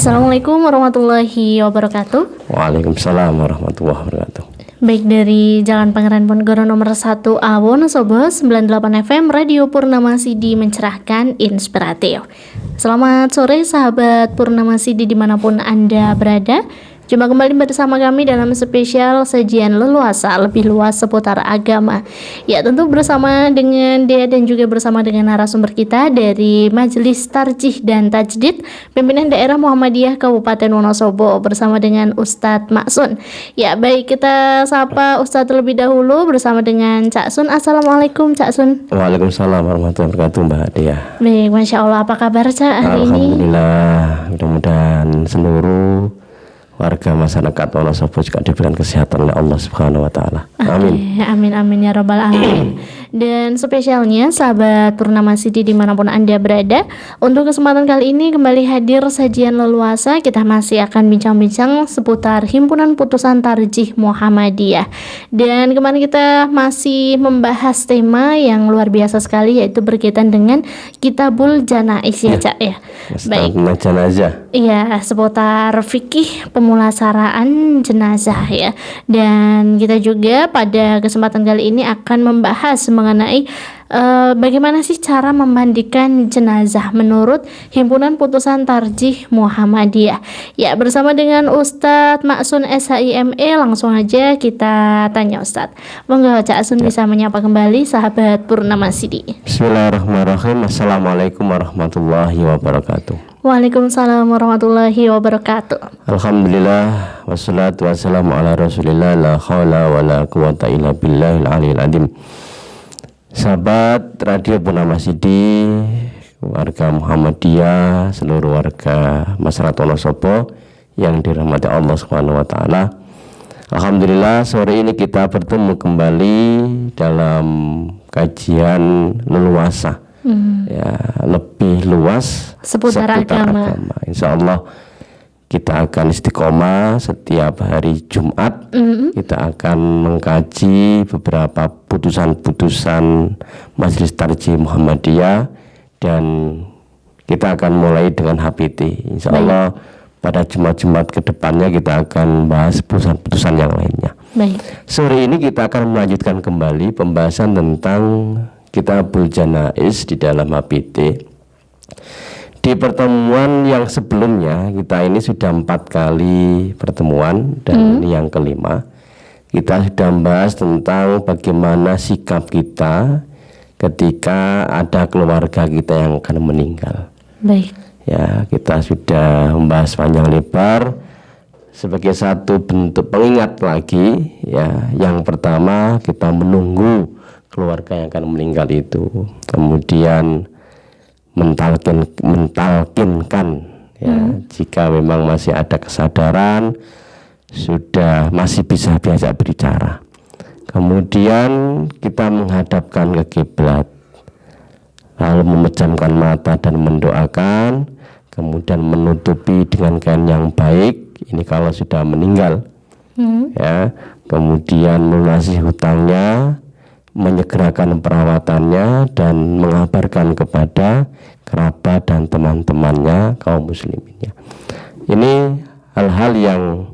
Assalamualaikum warahmatullahi wabarakatuh. Waalaikumsalam warahmatullahi wabarakatuh. Baik, dari Jalan Pangeran Ponegoro nomor 1 A Wonosobo 98 FM Radio Purnama Sidi mencerahkan, inspiratif. Selamat sore sahabat Purnama Sidi dimanapun Anda berada. Jumpa kembali bersama kami dalam spesial sajian leluasa lebih luas seputar agama. Ya, tentu bersama dengan Dea dan juga bersama dengan narasumber kita dari Majelis Tarjih dan Tajdid Pimpinan Daerah Muhammadiyah Kabupaten Wonosobo bersama dengan Ustadz Maksun. Ya, baik, kita sapa Ustadz terlebih dahulu bersama dengan Cak Sun. Assalamualaikum Cak Sun. Waalaikumsalam warahmatullahi wabarakatuh Mbak Dea. Baik, Masya Allah, apa kabar Cak hari ini? Alhamdulillah, mudah-mudahan seluruh warga masyarakat Wonosobo juga diberikan kesehatan oleh Allah Subhanahu wa taala. Amin. Amin amin ya rabbal alamin. Dan spesialnya sahabat Purnama Sidi dimanapun Anda berada, untuk kesempatan kali ini kembali hadir sajian leluasa. Kita masih akan bincang-bincang seputar Himpunan Putusan Tarjih Muhammadiyah. Dan kemarin kita masih membahas tema yang luar biasa sekali, yaitu berkaitan dengan Kitabul Janaiz ya Cak ya. Baik. Jenazah. Iya, seputar fikih pemulasaraan jenazah ya. Dan kita juga pada kesempatan kali ini akan membahas mengenai bagaimana sih cara memandikan jenazah menurut Himpunan Putusan Tarjih Muhammadiyah. Ya, bersama dengan Ustadz Maksun SHIME, langsung aja kita tanya Ustadz. Monggo Cak Sun bisa menyapa kembali sahabat Purnama Sidi. Bismillahirrahmanirrahim. Assalamualaikum warahmatullahi wabarakatuh. Waalaikumsalam warahmatullahi wabarakatuh. Alhamdulillah wassalatu wassalamu ala Rasulillah la haula wala quwata illa billahil aliyil azim. Sahabat Radio Purnama Sidi, warga Muhammadiyah, seluruh warga masyarakat Wonosobo yang dirahmati Allah Subhanahu wa taala. Alhamdulillah sore ini kita bertemu kembali dalam kajian leluasa. Ya, lebih luas seputar agama. Insya Allah kita akan istiqomah setiap hari Jumat. Kita akan mengkaji beberapa putusan-putusan Majelis Tarjih Muhammadiyah, dan kita akan mulai dengan HPT. Insya Allah pada Jumat-Jumat kedepannya kita akan bahas putusan-putusan yang lainnya. Baik. Sore ini kita akan melanjutkan kembali pembahasan tentang Kitabul Janaiz di dalam HPT. Di pertemuan yang sebelumnya kita ini sudah 4 kali pertemuan, dan ini yang kelima. Kita sudah membahas tentang bagaimana sikap kita ketika ada keluarga kita yang akan meninggal. Baik. Ya, kita sudah membahas panjang lebar. Sebagai satu bentuk pengingat lagi, ya, yang pertama kita menunggu keluarga yang akan meninggal itu, kemudian mentalkinkan ya, jika memang masih ada kesadaran, sudah masih bisa diajak berbicara. Kemudian kita menghadapkan ke kiblat, lalu memejamkan mata dan mendoakan, kemudian menutupi dengan kain yang baik. Ini kalau sudah meninggal, ya. Kemudian melunasi hutangnya, menyegerakan perawatannya, dan mengabarkan kepada kerabat dan teman-temannya kaum musliminnya. Ini hal-hal yang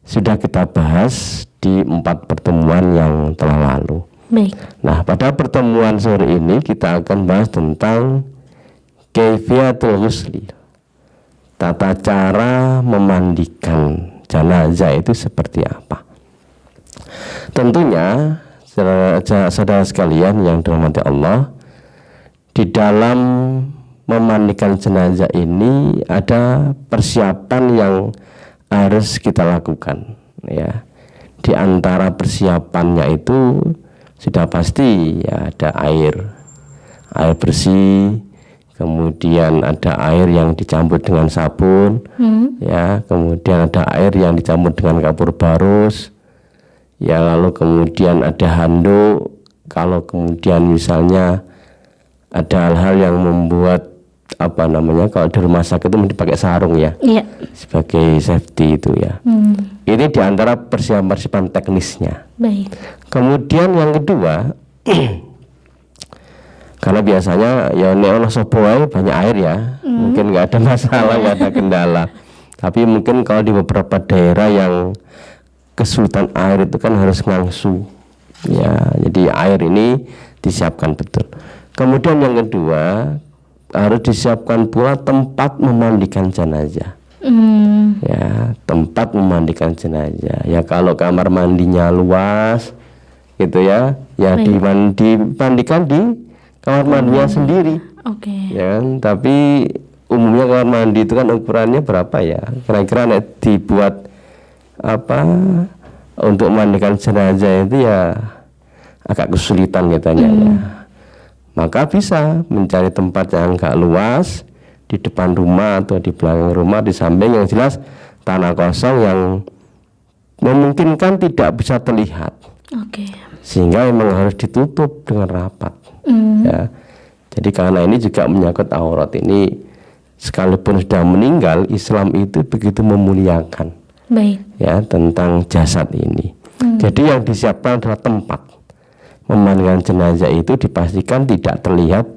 sudah kita bahas di 4 pertemuan yang telah lalu. Baik. Nah, pada pertemuan sore ini kita akan bahas tentang kaifiyatul ghusli, tata cara memandikan jenazah itu seperti apa. Tentunya saudara sekalian yang dirahmati Allah, di dalam memandikan jenazah ini ada persiapan yang harus kita lakukan, ya. Di antara persiapannya itu sudah pasti ya, ada air bersih, kemudian ada air yang dicampur dengan sabun, ya, kemudian ada air yang dicampur dengan kapur barus, ya, lalu kemudian ada handuk. Kalau kemudian misalnya ada hal-hal yang membuat kalau di rumah sakit itu mesti pakai sarung ya, sebagai safety itu ya. Ini diantara persiapan teknisnya. Baik. Kemudian yang kedua, Karena biasanya ya nek ono sapa wae banyak air ya, mungkin nggak ada masalah, nggak ada kendala. Tapi mungkin kalau di beberapa daerah yang kesulitan air itu kan harus ngangsu, ya. Jadi air ini disiapkan betul. Kemudian yang kedua harus disiapkan pula tempat memandikan jenazah. Ya, tempat memandikan jenazah. Ya kalau kamar mandinya luas, gitu ya, ya dimandikan di kamar mandinya sendiri. Ya kan? Tapi umumnya kamar mandi itu kan ukurannya berapa ya? Kira-kira dibuat apa untuk memandikan jenazah itu ya agak kesulitan katanya ya. Maka bisa mencari tempat yang agak luas di depan rumah atau di belakang rumah, di samping, yang jelas tanah kosong yang memungkinkan tidak bisa terlihat. Sehingga memang harus ditutup dengan rapat. Ya. Jadi karena ini juga menyangkut aurat ini, sekalipun sudah meninggal, Islam itu begitu memuliakan ya tentang jasad ini. Jadi yang disiapkan adalah tempat memandikan jenazah itu dipastikan tidak terlihat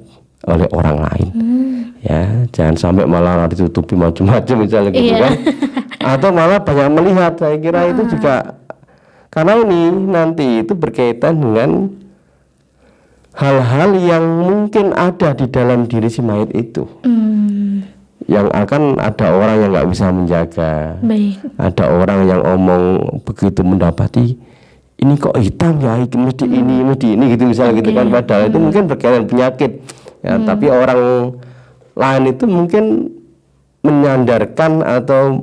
oleh orang lain. Ya, jangan sampai malah ditutupi macam-macam misalnya gitu kan. Atau malah banyak melihat. Saya kira itu juga karena ini nanti itu berkaitan dengan hal-hal yang mungkin ada di dalam diri si mayit itu. Yang akan ada orang yang nggak bisa menjaga. Ada orang yang omong begitu mendapati ini kok hitam ya, mesti ini gitu misalnya gitu kan, padahal itu mungkin berkaitan penyakit ya, tapi orang lain itu mungkin menyandarkan atau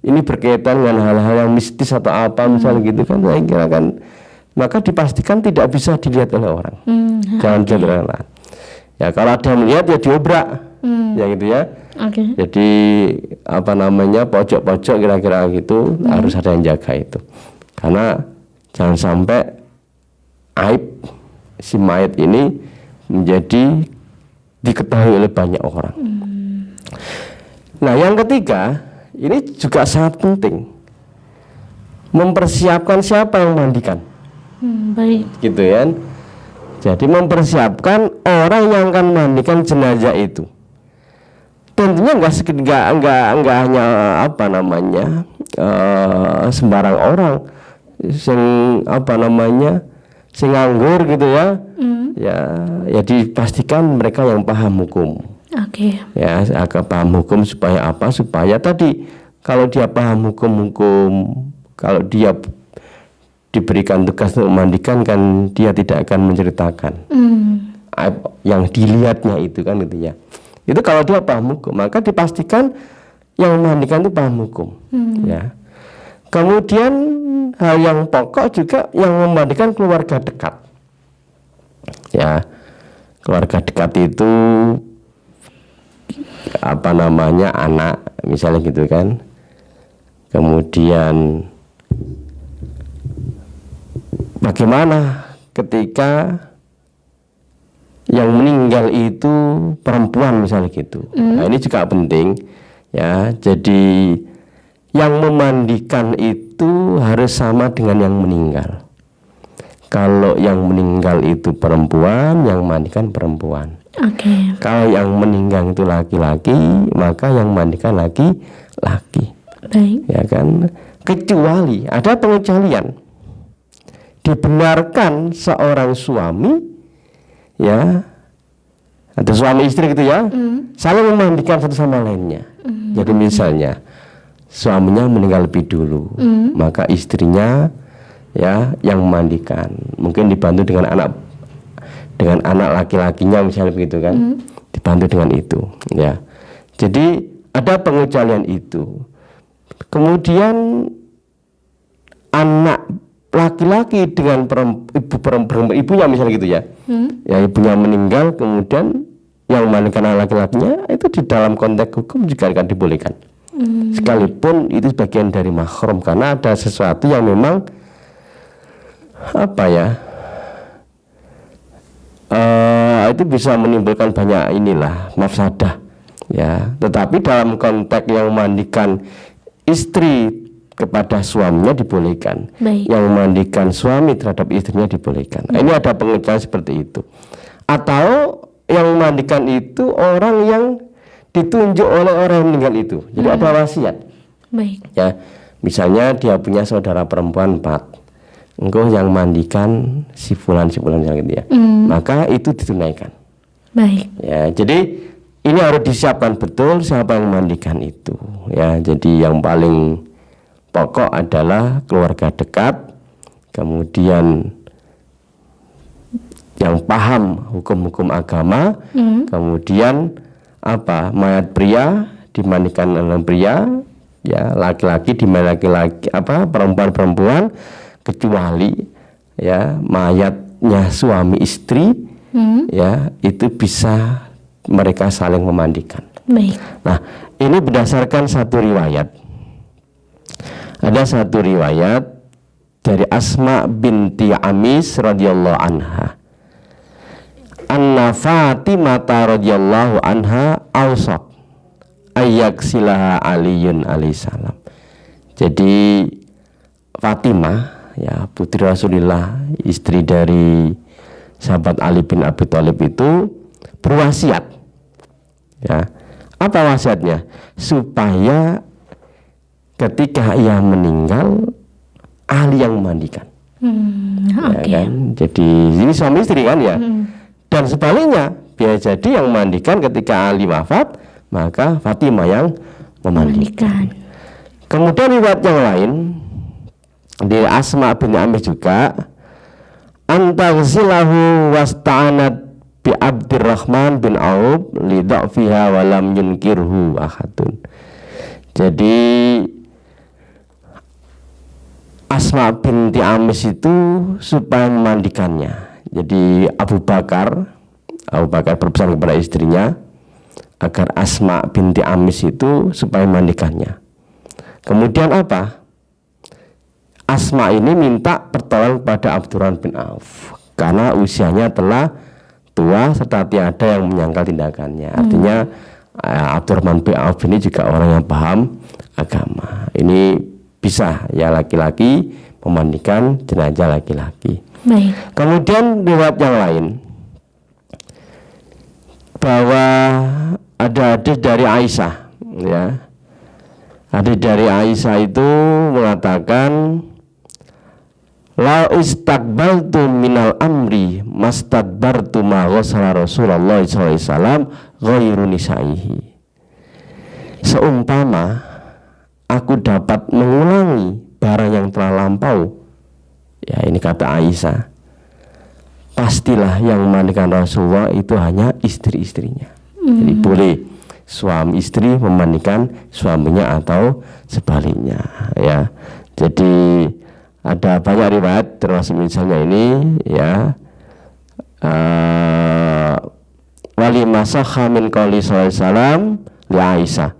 ini berkaitan dengan hal-hal yang mistis atau apa misalnya gitu kan, saya kira kan, maka dipastikan tidak bisa dilihat oleh orang. Jangan dilihat oleh orang. Ya kalau ada yang melihat ya diobrak, ya gitu ya. Jadi apa namanya, pojok-pojok kira-kira gitu, harus ada yang jaga itu, karena jangan sampai aib si mayat ini menjadi diketahui oleh banyak orang. Nah yang ketiga, ini juga sangat penting, mempersiapkan siapa yang mandikan. Gitu kan. Jadi mempersiapkan orang yang akan mandikan jenazah itu. Tentunya enggak hanya apa namanya sembarang orang, sing apa namanya, sing nganggur gitu ya. Ya dipastikan mereka yang paham hukum. Ya agak paham hukum supaya apa? Supaya tadi kalau dia paham hukum, kalau dia diberikan tugas untuk memandikan kan dia tidak akan menceritakan yang dilihatnya itu kan gitu ya. Itu kalau dia paham hukum, maka dipastikan yang memandikan itu paham hukum. Ya. Kemudian hal yang pokok juga yang memandikan keluarga dekat. Ya, keluarga dekat itu apa namanya, anak misalnya gitu kan. Kemudian bagaimana ketika yang meninggal itu perempuan misalnya gitu. Nah, ini juga penting ya. Jadi yang memandikan itu harus sama dengan yang meninggal. Kalau yang meninggal itu perempuan, yang mandikan perempuan. Kalau yang meninggal itu laki-laki, maka yang mandikan laki-laki. Ya kan? Kecuali ada pengecualian. Dibenarkan seorang suami ya, atau suami istri gitu ya, saling memandikan satu sama lainnya. Jadi misalnya suaminya meninggal lebih dulu, maka istrinya ya yang memandikan, mungkin dibantu dengan anak laki-lakinya misalnya begitu kan, dibantu dengan itu ya. Jadi ada pengecualian itu. Kemudian anak laki-laki dengan ibunya misalnya gitu ya, ya ibunya meninggal, kemudian yang memandikan anak laki-lakinya itu di dalam konteks hukum juga akan dibolehkan. Sekalipun itu bagian dari mahram, karena ada sesuatu yang memang apa ya, itu bisa menimbulkan banyak inilah mafsadah ya. Tetapi dalam konteks yang memandikan istri kepada suaminya dibolehkan, yang memandikan suami terhadap istrinya dibolehkan. Nah, ini ada pengecualian seperti itu. Atau yang memandikan itu orang yang ditunjuk oleh orang yang meninggal itu. Jadi ada wasiat. Baik. Ya, misalnya dia punya saudara perempuan 4. Engkau yang mandikan si fulan yang gitu ya. Maka itu ditunaikan. Baik. Ya, jadi ini harus disiapkan betul siapa yang memandikan itu. Ya, jadi yang paling pokok adalah keluarga dekat, kemudian yang paham hukum-hukum agama, kemudian mayat pria dimandikan oleh pria, ya laki-laki dimandikan laki-laki, perempuan-perempuan, kecuali ya mayatnya suami istri, ya itu bisa mereka saling memandikan. Baik. Nah, ini berdasarkan satu riwayat. Ada satu riwayat dari Asma binti Amis radhiyallahu anha. Anna Fatimah radhiyallahu anha awsat ayyaksilaha Aliyun alaihissalam. Jadi Fatimah, ya putri Rasulullah, istri dari sahabat Ali bin Abi Thalib itu berwasiat. Ya, apa wasiatnya? Supaya ketika ia meninggal, Ali yang memandikan. Ya kan? Jadi ini suami istri kan ya. Dan sebaliknya, bisa jadi yang memandikan ketika Ali wafat, maka Fatimah yang memandikan. Kemudian riwayat yang lain di Asma bin Amir juga, antaghsilahu wasta'anat bi Abdurrahman bin Auf li dha'fiha wa lam yunkirhu ahadun. Jadi Asma binti Amis itu supaya memandikannya. Jadi Abu Bakar berpesan kepada istrinya agar Asma binti Amis itu supaya memandikannya. Kemudian apa? Asma ini minta pertolongan pada Abdurrahman bin Auf karena usianya telah tua serta tiada yang menyangkal tindakannya. Artinya Abdurrahman bin Auf ini juga orang yang paham agama. Ini bisa ya laki-laki memandikan jenazah laki-laki. Baik. Kemudian riwayat yang lain bahwa ada hadis dari Aisyah, ya. Hadis dari Aisyah itu mengatakan, la istaqbaltu minal amri mastadbartu ma ghasala Rasulullah sallallahu alaihi wasallam ghairu nisaihi. Seumpama aku dapat mengulangi barang yang telah lampau, ya ini kata Aisyah, pastilah yang memandikan Rasulullah itu hanya istri-istrinya. Jadi boleh suami istri memandikan suaminya atau sebaliknya, ya. Jadi ada banyak riwayat termasuk misalnya ini, ya, wali masakha min qouli sallallahu alaihi wasallam li Aisyah,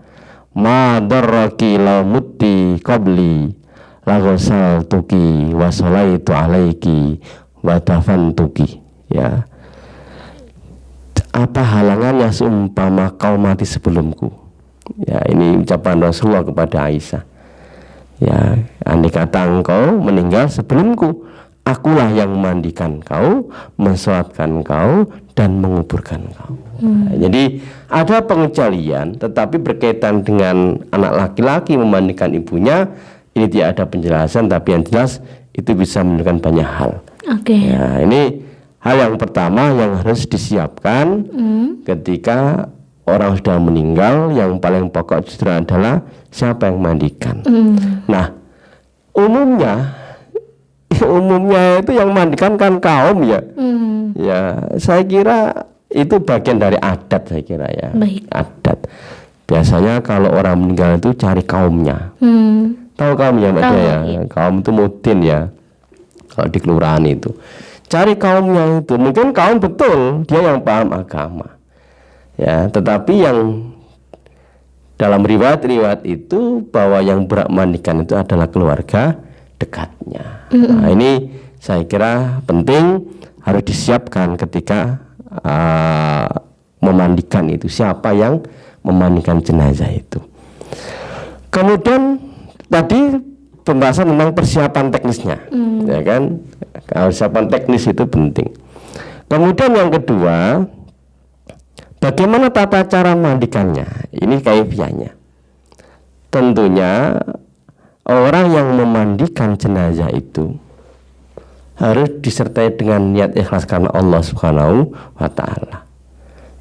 ma darraki law mutti qabli la ghasaltuki wa salaitu alaiki wa dafantuki. Ya, apa halangannya seumpama kau mati sebelumku. Ya, ini ucapan Rasulullah kepada Aisyah. Ya, andai kata engkau meninggal sebelumku, akulah yang memandikan kau, mensolatkan kau, dan menguburkan kau. Nah, jadi ada pengecualian, tetapi berkaitan dengan anak laki-laki memandikan ibunya, ini tidak ada penjelasan, tapi yang jelas itu bisa menunjukkan banyak hal. Ya, ini hal yang pertama yang harus disiapkan ketika orang sudah meninggal. Yang paling pokok justru adalah siapa yang memandikan. Nah, umumnya itu yang memandikan kan kaum, ya. Ya, saya kira itu bagian dari adat, saya kira, ya. Baik. Adat. Biasanya kalau orang meninggal itu cari kaumnya. Tahu kaumnya, Mbak ya? Kaum itu mudin, ya. Kalau di kelurahan itu cari kaumnya itu, mungkin kaum betul dia yang paham agama, ya, tetapi yang dalam riwayat itu bahwa yang berhak mandikan itu adalah keluarga dekatnya. Nah, ini saya kira penting, harus disiapkan ketika memandikan itu, siapa yang memandikan jenazah itu. Kemudian tadi pembahasan tentang persiapan teknisnya, ya kan? Persiapan teknis itu penting. Kemudian yang kedua, Bagaimana tata cara memandikannya? Ini kaifiahnya. Tentunya orang yang memandikan jenazah itu harus disertai dengan niat ikhlas karena Allah Subhanahu wa taala.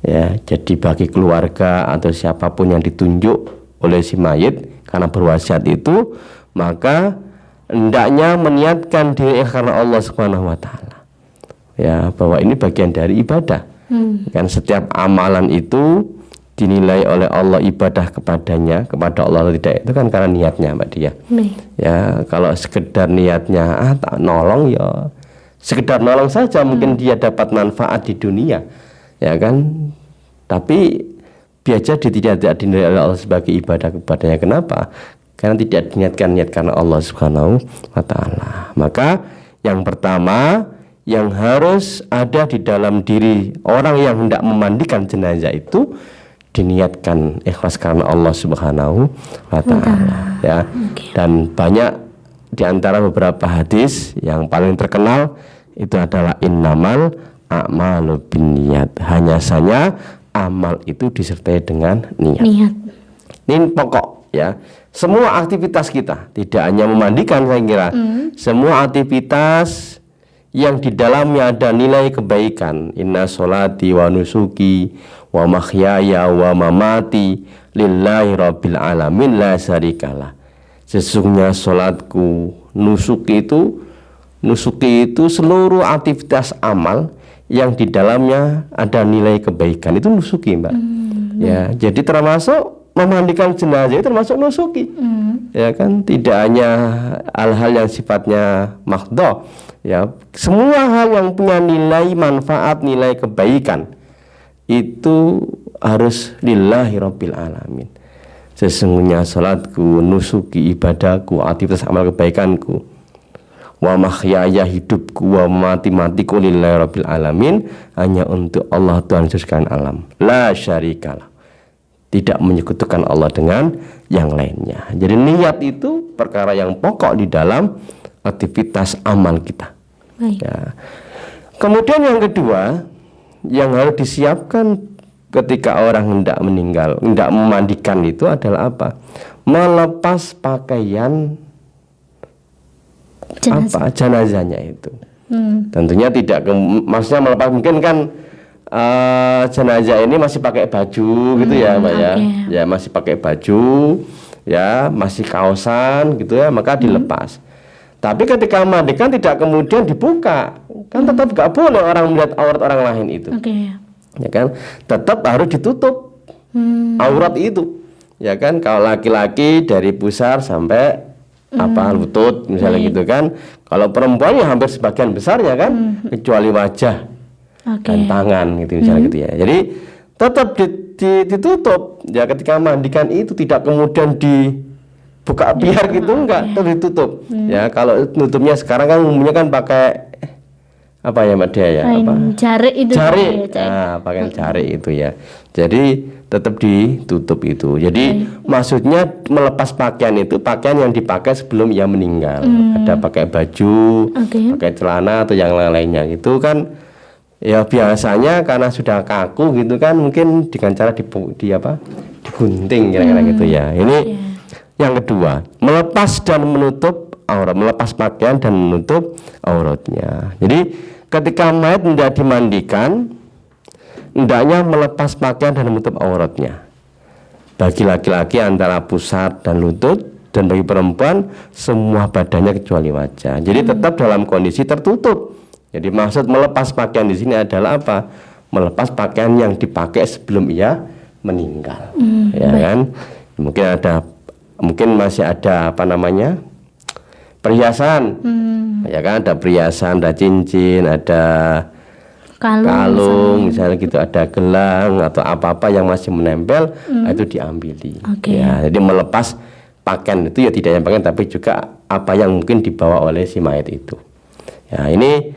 Ya, jadi bagi keluarga atau siapapun yang ditunjuk oleh si mayit karena berwasiat itu, maka hendaknya meniatkan diri karena Allah Subhanahu wa taala. Ya, bahwa ini bagian dari ibadah. Kan setiap amalan itu dinilai oleh Allah ibadah kepadanya, kepada Allah atau tidak, itu kan karena niatnya, Mbak Dia. Ya, kalau sekedar niatnya tak nolong, ya sekedar nolong saja, mungkin dia dapat manfaat di dunia, ya kan. Tapi biasa dia tidak dinilai oleh Allah sebagai ibadah kepadanya. Kenapa? Karena tidak diniatkan niat karena Allah Subhanahu wa taala. Maka yang pertama yang harus ada di dalam diri orang yang hendak memandikan jenazah itu diniatkan ikhlas karena Allah Subhanahu wa taala, ya. Dan banyak di antara beberapa hadis yang paling terkenal itu adalah innamal a'malu binniyat. Hanya saja amal itu disertai dengan niat. Ini pokok, ya. Semua aktivitas kita, tidak hanya memandikan, saya kira. Semua aktivitas yang di dalamnya ada nilai kebaikan. Inna sholati wa nusuki wa mahyaya wa mamati lillahi rabbil alamin la syarikalah. Sesungguhnya sholatku, nusuki itu seluruh aktivitas amal yang di dalamnya ada nilai kebaikan, itu nusuki, Mbak. Ya, jadi termasuk memandikan jenazah itu termasuk nusuki. Ya kan, tidak hanya hal-hal yang sifatnya mahdhah, ya, semua hal yang punya nilai manfaat, nilai kebaikan itu harus lillahi rabbil alamin. Sesungguhnya salatku, nusuki, ibadahku, aktivitas amal kebaikanku, wa mahyaya, hidupku, wa matiku lillahi rabbil alamin, hanya untuk Allah Tuhan sekalian alam, la syarikalah, tidak menyekutukan Allah dengan yang lainnya. Jadi niat itu perkara yang pokok di dalam aktivitas amal kita. Ya. Kemudian yang kedua yang harus disiapkan ketika orang hendak meninggal, hendak memandikan itu adalah apa? Melepas pakaian jenazahnya itu. Tentunya tidak maksudnya melepas, mungkin kan jenazah ini masih pakai baju gitu ya, Mbak, ya. Ya, masih pakai baju, ya, masih kaosan gitu ya, maka dilepas. Tapi ketika memandikan tidak kemudian dibuka, kan tetap gak boleh orang melihat aurat orang lain itu. Ya kan, tetap harus ditutup aurat itu. Ya kan, kalau laki-laki dari pusar sampai lutut misalnya gitu kan. Kalau perempuan ya hampir sebagian besar ya kan, kecuali wajah dan tangan gitu misalnya gitu ya. Jadi tetap ditutup. Ya, ketika memandikan itu tidak kemudian dibuka biar gitu, enggak, terus ditutup. Ya, kalau tutupnya sekarang kan umumnya kan pakai apa ya, Mbak Dia ya? Jarik itu. Jarik. Nah, pakai jarik itu ya. Jadi tetap ditutup itu. Jadi maksudnya melepas pakaian itu pakaian yang dipakai sebelum ia meninggal. Ada pakai baju, pakai celana atau yang lain-lainnya. Itu kan ya biasanya karena sudah kaku gitu kan, mungkin dengan cara digunting kira-kira gitu ya. Ini yang kedua, melepas dan menutup aurat, melepas pakaian dan menutup auratnya. Jadi ketika mayat hendak dimandikan, hendaknya melepas pakaian dan menutup auratnya. Bagi laki-laki antara pusat dan lutut, dan bagi perempuan semua badannya kecuali wajah. Jadi tetap dalam kondisi tertutup. Jadi maksud melepas pakaian di sini adalah apa? Melepas pakaian yang dipakai sebelum ia meninggal. Ya kan? Mungkin masih ada perhiasan. Ya kan, ada perhiasan, ada cincin, ada kalung misalnya gitu, ada gelang atau apa-apa yang masih menempel, itu diambili. Ya, jadi melepas pakaian itu ya tidak hanya pakaian tapi juga apa yang mungkin dibawa oleh si mayat itu. Ya, ini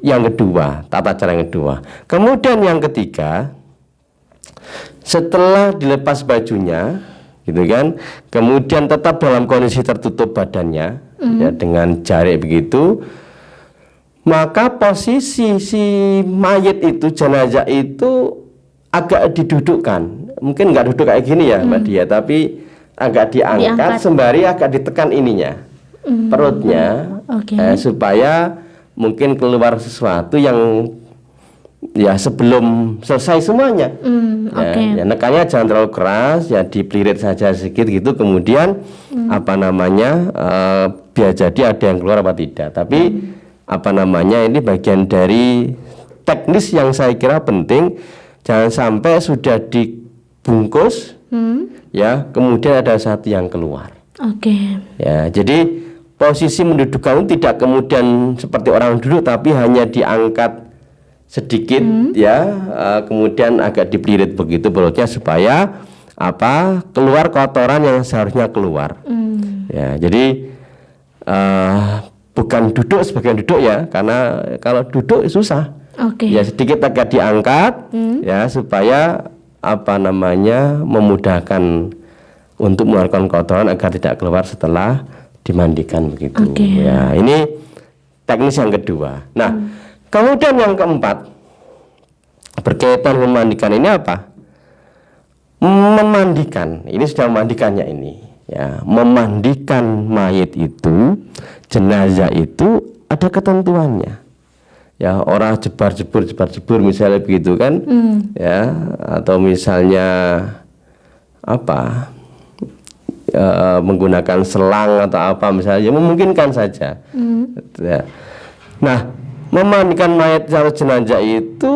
yang kedua, tata cara yang kedua. Kemudian yang ketiga, setelah dilepas bajunya gitu kan, kemudian tetap dalam kondisi tertutup badannya, ya, dengan jarik begitu, maka posisi si mayit itu, jenazah itu agak didudukkan, mungkin nggak duduk kayak gini ya Mbak Dia, tapi agak diangkat sembari agak ditekan ininya, perutnya, supaya mungkin keluar sesuatu yang ya sebelum selesai semuanya. Ya, nekannya jangan terlalu keras, ya dipelirit saja sedikit gitu, kemudian biar jadi ada yang keluar apa tidak. Tapi ini bagian dari teknis yang saya kira penting. Jangan sampai sudah dibungkus, ya kemudian ada satu yang keluar. Ya, jadi posisi mendudukkan tidak kemudian seperti orang duduk, tapi hanya diangkat sedikit, ya, kemudian agak dipelirit begitu perutnya supaya keluar kotoran yang seharusnya keluar. Ya, jadi bukan duduk sebagian duduk ya, karena kalau duduk susah. Ya sedikit agak diangkat, ya supaya memudahkan untuk mengeluarkan kotoran agar tidak keluar setelah dimandikan begitu. Ya, ini teknis yang kedua. Nah, kemudian yang keempat berkaitan memandikan ini apa? Memandikan, ini sudah memandikannya ini. Ya, memandikan mayit itu, jenazah itu ada ketentuannya. Ya, orang jebar-jebur misalnya begitu kan, ya, atau misalnya menggunakan selang atau apa misalnya, ya, memungkinkan saja. Ya. Nah, memandikan mayat atau jenazah itu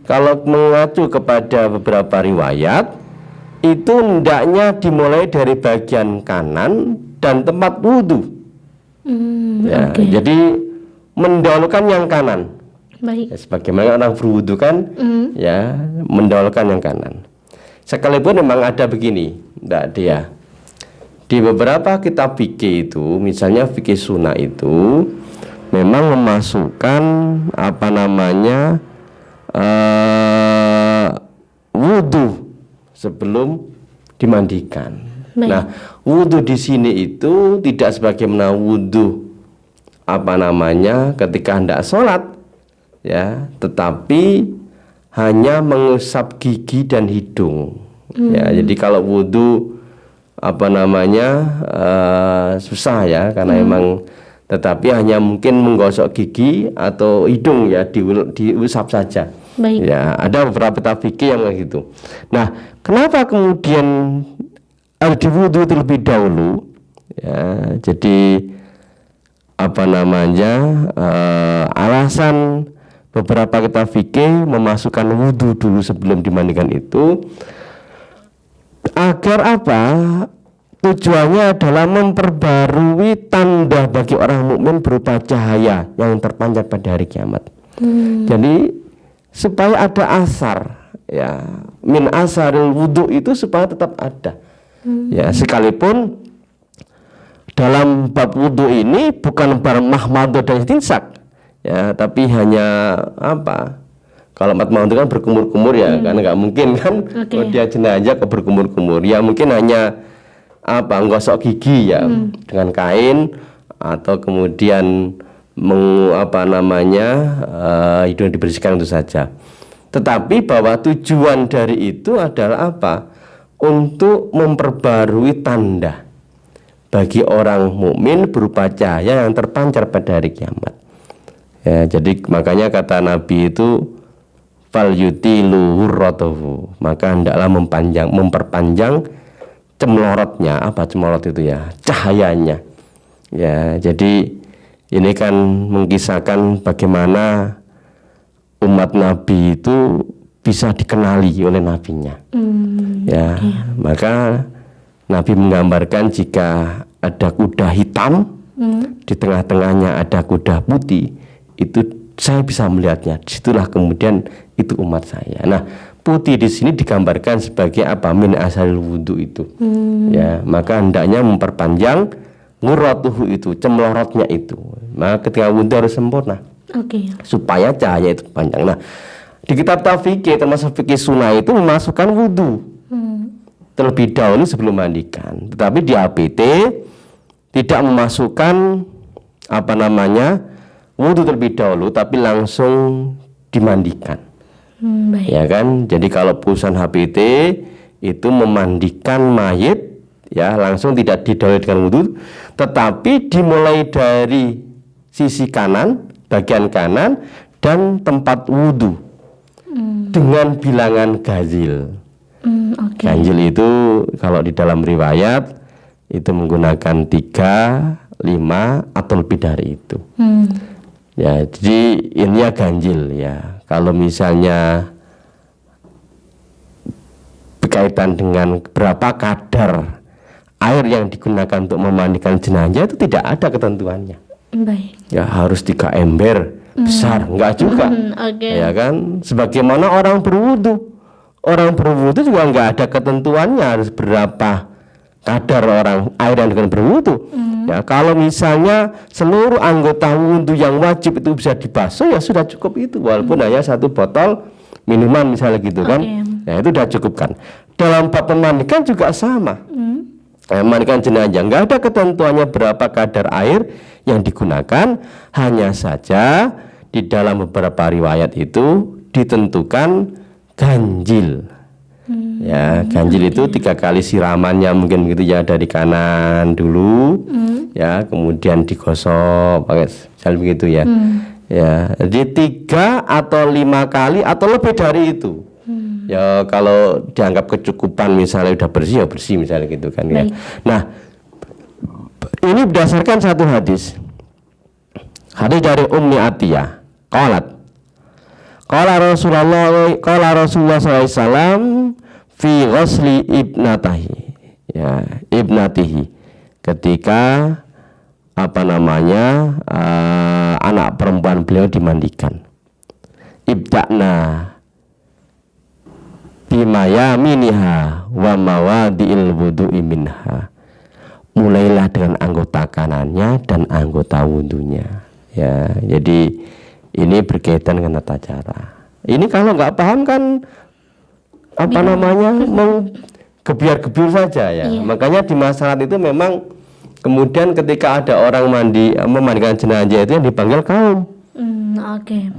kalau mengacu kepada beberapa riwayat itu hendaknya dimulai dari bagian kanan dan tempat wudhu. Jadi mendahulukan yang kanan. Ya, sebagaimana orang berwudu kan, ya mendahulukan yang kanan. Sekalipun memang ada begini, Mbak Dia, di beberapa kitab fikih itu, misalnya fikih sunnah itu, memang memasukkan wudu sebelum dimandikan. Nah, wudu di sini itu tidak sebagaimana wudu ketika hendak sholat, ya, tetapi hanya mengusap gigi dan hidung. Ya, jadi kalau wudu susah ya, karena memang, tetapi hanya mungkin menggosok gigi atau hidung, ya diusap saja. Ya, ada beberapa kitab fikih yang kayak gitu. Nah, kenapa kemudian harus diwudu terlebih dahulu? Ya, jadi alasan beberapa kitab fikih memasukkan wudu dulu sebelum dimandikan itu agar tujuannya adalah memperbarui tanda bagi orang mukmin berupa cahaya yang terpancar pada hari kiamat. Jadi supaya ada asar, ya, min asaril wudu itu supaya tetap ada. Ya, sekalipun dalam bab wudu ini bukan bermahmadah dan istinsak, ya, tapi hanya kalau mahmadah kan berkumur-kumur, ya, karena nggak mungkin kan dia jenazah kok berkumur-kumur, ya mungkin hanya gosok gigi, ya, dengan kain, atau kemudian hidung dibersihkan itu saja. Tetapi bahwa tujuan dari itu adalah untuk memperbarui tanda bagi orang mukmin berupa cahaya yang terpancar pada hari kiamat. Ya, jadi makanya kata Nabi itu fal yutilu hurratahu, maka hendaklah memperpanjang cemlorotnya. Apa cemlorot itu, ya? Cahayanya. Ya, jadi ini kan mengisahkan bagaimana umat Nabi itu bisa dikenali oleh nabinya. Ya, maka Nabi menggambarkan jika ada kuda hitam, di tengah-tengahnya ada kuda putih, itu saya bisa melihatnya. Disitulah kemudian itu umat saya. Nah, putih di sini digambarkan sebagai min asaril wudu itu. Ya, maka hendaknya memperpanjang nguratuhu itu, cemlorotnya itu. Maka ketika wudu harus sempurna, supaya cahaya itu panjang. Nah, di kitab fikih termasuk fikih sunnah itu memasukkan wudu terlebih dahulu sebelum mandikan. Tetapi di APT tidak memasukkan wudu terlebih dahulu, tapi langsung dimandikan. Baik. Ya kan, jadi kalau putusan HPT itu memandikan mayit ya langsung tidak didahului dengan wudhu, tetapi dimulai dari sisi kanan, bagian kanan dan tempat wudhu dengan bilangan ganjil. Oke. Ganjil itu kalau di dalam riwayat itu menggunakan 3, 5 atau lebih dari itu. Ya, jadi ini ya ganjil ya. Kalau misalnya berkaitan dengan berapa kadar air yang digunakan untuk memandikan jenazah itu tidak ada ketentuannya. Baik. Ya harus 3 ember besar, enggak juga. Oke. Ya kan, sebagaimana orang berwudu. Orang berwudu juga enggak ada ketentuannya harus berapa kadar air yang dengan berwudu. Ya, kalau misalnya seluruh anggota wudu yang wajib itu bisa dibasuh ya sudah cukup itu, walaupun hanya 1 botol minuman misalnya gitu kan. Ya itu sudah cukupkan. Dalam bab pemandikan juga sama. Memandikan jenazah nggak ada ketentuannya berapa kadar air yang digunakan, hanya saja di dalam beberapa riwayat itu ditentukan ganjil. Ya, ganjil itu 3 kali siramannya mungkin begitu ya, dari kanan dulu, ya kemudian digosok pakai misalnya begitu ya. Ya, jadi 3 atau 5 kali atau lebih dari itu. Ya kalau dianggap kecukupan misalnya udah bersih ya bersih misalnya gitu kan ya. Nah, ini berdasarkan satu hadis. Hadis dari Ummi Atiyah. Qala Rasulullah SAW fi ghusli ibnatihi. Ya, ibnatihi. Ketika anak perempuan beliau dimandikan. Ibda'na bimaya miniha wa mawadi'il wudu'i minha. Mulailah dengan anggota kanannya dan anggota wudunya. Ya, jadi ini berkaitan dengan tata cara. Ini kalau nggak paham kan gebiar-gebiar saja ya. Makanya di masyarakat itu memang kemudian ketika ada orang memandikan jenazah itu yang dipanggil kaum. Oke.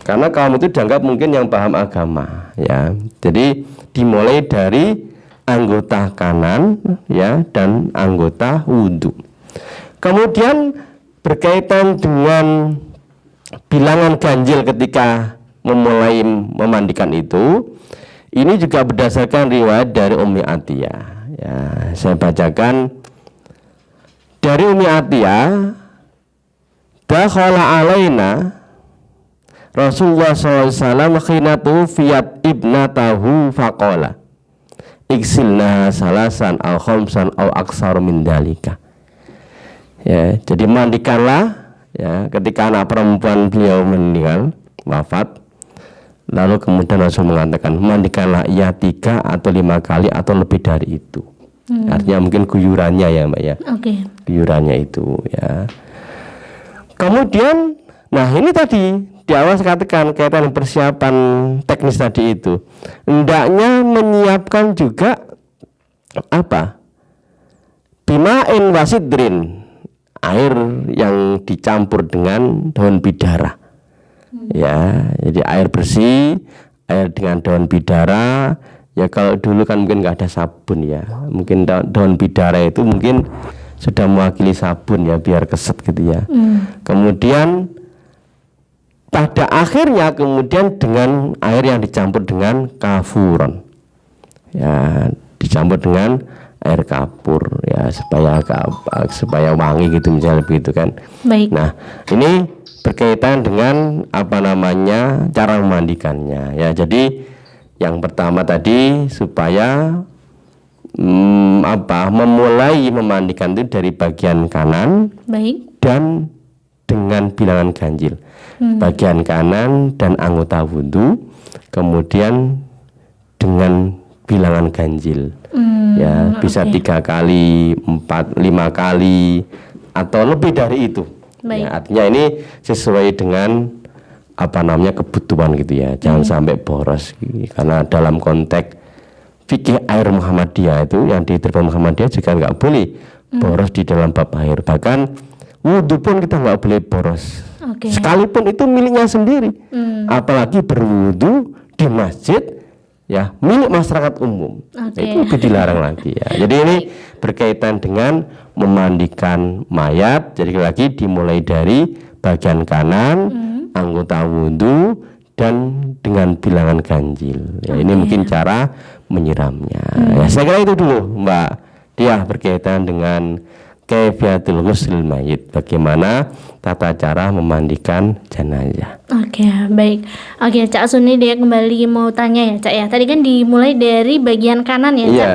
Karena kaum itu dianggap mungkin yang paham agama ya. Jadi dimulai dari anggota kanan ya dan anggota wudhu. Kemudian berkaitan dengan bilangan ganjil ketika memulai memandikan itu, ini juga berdasarkan riwayat dari Ummi Atiyah. Ya, saya bacakan dari Ummi Atiyah. Dakhala alaina Rasulullah SAW khina tufiyat ibnatahu faqala iksilna salasan au khamsan au aksar min dalika. Ya, jadi mandikanlah ya ketika anak perempuan beliau meninggal wafat, lalu kemudian Rasul mengatakan mandikanlah ia 3 atau 5 kali atau lebih dari itu. Artinya mungkin guyurannya ya Mbak ya. Guyurannya itu ya. Kemudian nah ini tadi di awal saya katakan kaitan persiapan teknis tadi itu, hendaknya menyiapkan juga bima'in wasidrin, air yang dicampur dengan daun bidara. Ya, jadi air bersih, air dengan daun bidara. Ya kalau dulu kan mungkin nggak ada sabun ya, mungkin daun bidara itu mungkin sudah mewakili sabun ya biar keset gitu ya. Kemudian pada akhirnya kemudian dengan air yang dicampur dengan kafuron, ya dicampur dengan air kapur ya supaya wangi gitu misalnya begitu kan. Baik. Nah ini berkaitan dengan cara memandikannya ya. Jadi yang pertama tadi supaya memulai memandikan itu dari bagian kanan. Baik. Dan dengan bilangan ganjil, bagian kanan dan anggota wudhu, kemudian dengan bilangan ganjil, ya bisa 3 kali, 4, 5 kali atau lebih dari itu. Ya, artinya ini sesuai dengan kebutuhan gitu ya, jangan sampai boros. Karena dalam konteks fikih air Muhammadiyah itu yang di Terbitan Muhammadiyah juga nggak boleh boros di dalam bab air. Bahkan wudhu pun kita nggak boleh boros Oke. Sekalipun itu miliknya sendiri. Apalagi berwudu di masjid ya milik masyarakat umum. Itu lebih dilarang lagi ya. Jadi ini berkaitan dengan memandikan mayat. Jadi lagi dimulai dari bagian kanan, anggota wudu, dan dengan bilangan ganjil. Ya, ini mungkin cara menyiramnya. Ya, saya kira itu dulu, Mbak Dia, berkaitan dengan kaifiyatul ghusl mayit, bagaimana tata cara memandikan jenazah. Oke, baik. Oke, Cak Sun, ini dia kembali mau tanya ya, Cak ya. Tadi kan dimulai dari bagian kanan ya, Cak,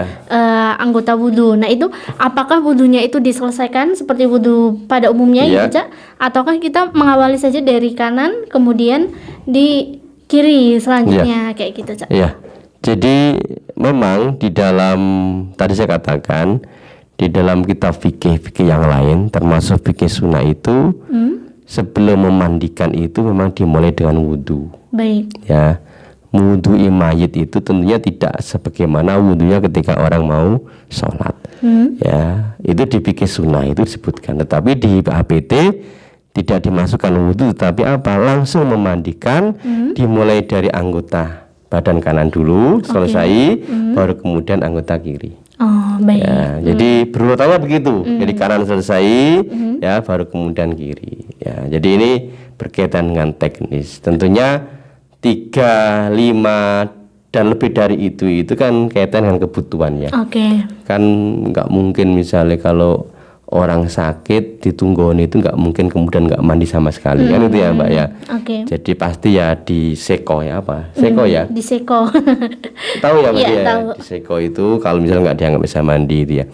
anggota wudhu. Nah itu apakah wudhunya itu diselesaikan seperti wudhu pada umumnya gitu, Cak? Ataukah kita mengawali saja dari kanan, kemudian di kiri selanjutnya kayak gitu, Cak? Iya. Jadi memang di dalam, tadi saya katakan, di dalam kitab fikih yang lain termasuk fikih sunnah itu sebelum memandikan itu memang dimulai dengan wudhu. Baik. Ya, wudhu mayit itu tentunya tidak sebagaimana wudhunya ketika orang mau sholat. Ya, itu di fikih sunnah itu disebutkan. Tetapi di HPT tidak dimasukkan wudhu, tapi apa? Langsung memandikan, dimulai dari anggota badan kanan dulu selesai, baru kemudian anggota kiri. Oh, baik. Ya, jadi berurutannya begitu. Jadi kanan selesai, ya baru kemudian kiri. Ya, jadi ini berkaitan dengan teknis. Tentunya 3, 5 dan lebih dari itu kan kaitan dengan kebutuhan ya. Kan nggak mungkin misalnya kalau orang sakit ditunggoni itu nggak mungkin kemudian nggak mandi sama sekali kan itu ya Mbak ya. Jadi pasti ya diseko ya apa? Seko ya. Diseko. Tahu ya Mbak ya. Diseko itu kalau misalnya nggak dianggap bisa mandi itu ya.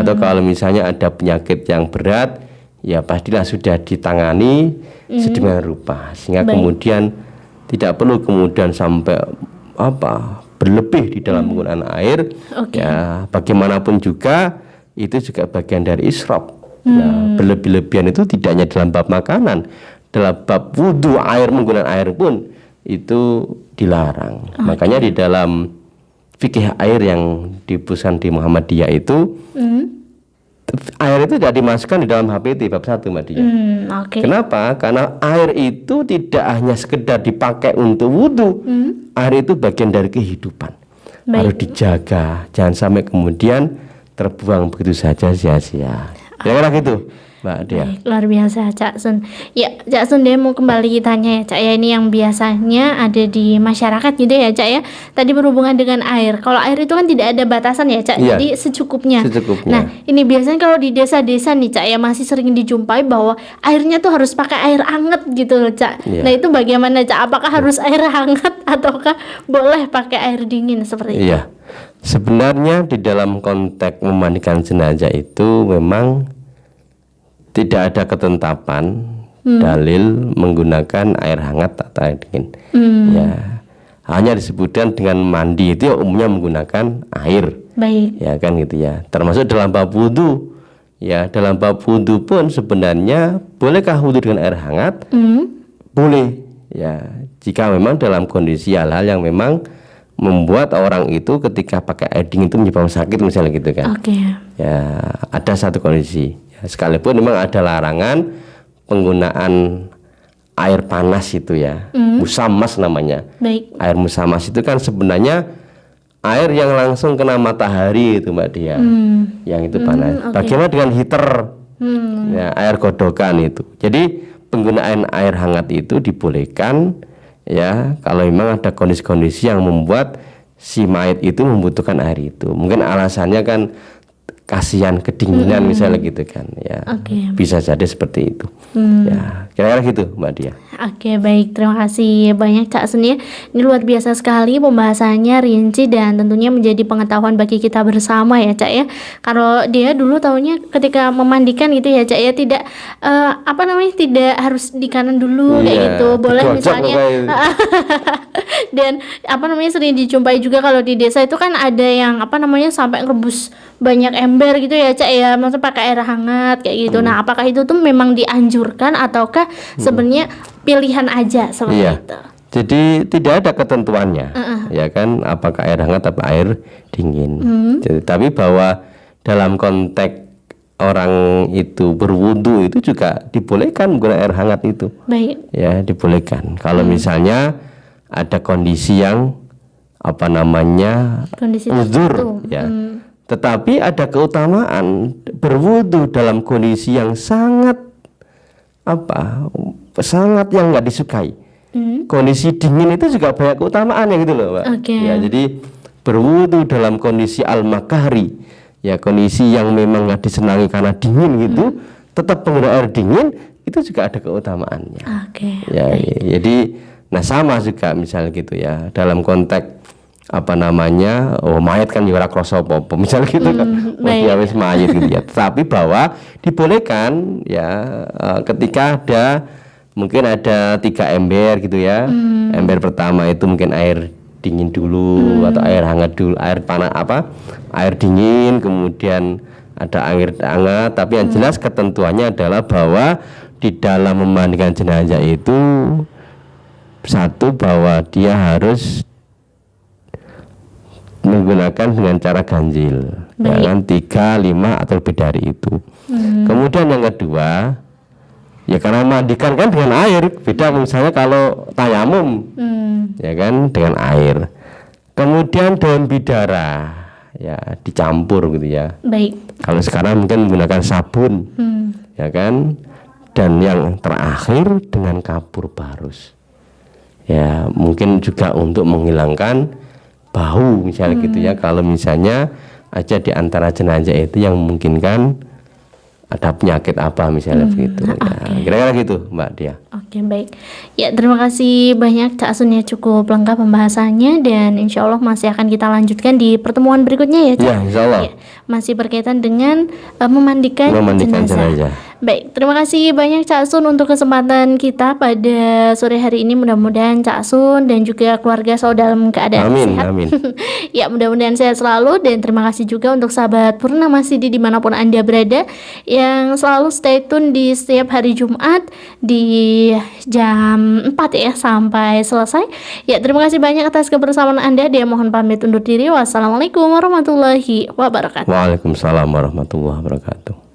Atau kalau misalnya ada penyakit yang berat ya pastilah sudah ditangani sedemikian rupa sehingga kemudian tidak perlu kemudian sampai apa berlebih di dalam penggunaan air. Ya bagaimanapun juga itu juga bagian dari israf. Ya, berlebih-lebihan itu tidak hanya dalam bab makanan, dalam bab wudhu air, menggunakan air pun itu dilarang. Makanya di dalam fikih air yang diputuskan di Muhammadiyah itu air itu tidak dimasukkan di dalam HPT bab 1 Mbak Dia. Kenapa? Karena air itu tidak hanya sekedar dipakai untuk wudhu. Air itu bagian dari kehidupan. Harus dijaga, jangan sampai kemudian terbuang begitu saja sia-sia. Kira-kira gitu Mbak Dia. Luar biasa Cak Sun. Ya Cak Sun, dia mau kembali tanya ya Cak ya, ini yang biasanya ada di masyarakat gitu ya Cak ya. Tadi berhubungan dengan air. Kalau air itu kan tidak ada batasan ya Cak, jadi secukupnya. Nah ini biasanya kalau di desa-desa nih Cak ya masih sering dijumpai bahwa airnya tuh harus pakai air hangat gitu loh Cak. Nah itu bagaimana Cak? Apakah harus air hangat ataukah boleh pakai air dingin seperti itu? Sebenarnya di dalam konteks memandikan jenazah itu memang tidak ada ketetapan dalil menggunakan air hangat atau air dingin. Ya, hanya disebutkan dengan mandi itu umumnya menggunakan air. Baik. Ya kan gitu ya. Termasuk dalam bab wudu. Ya, dalam bab wudu pun sebenarnya bolehkah wudu dengan air hangat? Boleh. Ya, jika memang dalam kondisi hal-hal yang memang membuat orang itu ketika pakai air dingin itu menyebabkan sakit misalnya gitu kan. Ya, ada satu kondisi. Ya, sekalipun memang ada larangan penggunaan air panas itu ya. Musamas namanya. Baik. Air musamas itu kan sebenarnya air yang langsung kena matahari itu Mbak Dia. Yang itu panas. Bagaimana dengan heater? Ya, air godokan itu. Jadi penggunaan air hangat itu dibolehkan ya kalau memang ada kondisi-kondisi yang membuat si mayat itu membutuhkan air itu. Mungkin alasannya kan kasihan kedinginan misalnya gitu kan ya. Bisa jadi seperti itu. Ya, kira-kira gitu Mbak Dia. Baik, terima kasih banyak Cak Sun ya. Ini luar biasa sekali pembahasannya, rinci dan tentunya menjadi pengetahuan bagi kita bersama ya Cak ya. Kalau dia dulu tahunya ketika memandikan gitu ya Cak ya, tidak tidak harus di kanan dulu kayak gitu. Boleh misalnya dan sering dijumpai juga kalau di desa itu kan ada yang sampai ngerebus banyak ember gitu ya Cak ya, maksudnya pakai air hangat kayak gitu. Nah apakah itu tuh memang dianjurkan ataukah sebenarnya pilihan aja seperti itu? Jadi tidak ada ketentuannya ya kan, apakah air hangat atau air dingin. Jadi, tapi bahwa dalam konteks orang itu berwudu itu juga dibolehkan menggunakan air hangat itu. Baik. Ya, dibolehkan. Kalau misalnya ada kondisi yang Kondisi uzur tertentu. ya. Tetapi ada keutamaan berwudu dalam kondisi yang sangat sangat yang nggak disukai. Kondisi dingin itu juga banyak keutamaannya gitu loh, Mbak. Ya, jadi berwudu dalam kondisi al-makari, ya kondisi yang memang nggak disenangi karena dingin gitu, tetap menggunakan air dingin itu juga ada keutamaannya. Ya, jadi sama juga misal gitu ya dalam konteks mayat kan juga kroso apa misal gitu kan, wis mayat gitu ya. Tapi bahwa dibolehkan ya ketika mungkin ada 3 ember gitu ya. Ember pertama itu mungkin air dingin dulu atau air hangat dulu, air panas air dingin, kemudian ada air hangat. Tapi yang jelas ketentuannya adalah bahwa di dalam memandikan jenazah itu satu bahwa dia harus menggunakan dengan cara ganjil, jangan 3, 5 atau lebih dari itu. Kemudian yang kedua, ya karena mandikan kan dengan air, beda misalnya kalau tayamum, ya kan dengan air. Kemudian daun bidara, ya dicampur gitu ya. Baik. Kalau sekarang mungkin menggunakan sabun, ya kan. Dan yang terakhir dengan kapur barus, ya mungkin juga untuk menghilangkan bau misalnya gitu ya. Kalau misalnya aja di antara jenazah itu yang memungkinkan ada penyakit apa misalnya begitu. Kira-kira gitu Mbak Dia. Oke, baik. Ya, terima kasih banyak Cak Asun ya, cukup lengkap pembahasannya dan insya Allah masih akan kita lanjutkan di pertemuan berikutnya ya Cak. Ya, insya Allah. Ya, masih berkaitan dengan memandikan jenazah. Baik, terima kasih banyak Cak Asun untuk kesempatan kita pada sore hari ini. Mudah-mudahan Cak Asun dan juga keluarga selalu dalam keadaan sehat. Amin. Ya, mudah-mudahan sehat selalu dan terima kasih juga untuk sahabat Purnama Sidi dimanapun Anda berada yang selalu stay tune di setiap hari Jumat di jam 4 ya sampai selesai. Ya, terima kasih banyak atas kebersamaan Anda. Dia mohon pamit undur diri. Wassalamualaikum warahmatullahi wabarakatuh. Waalaikumsalam warahmatullahi wabarakatuh.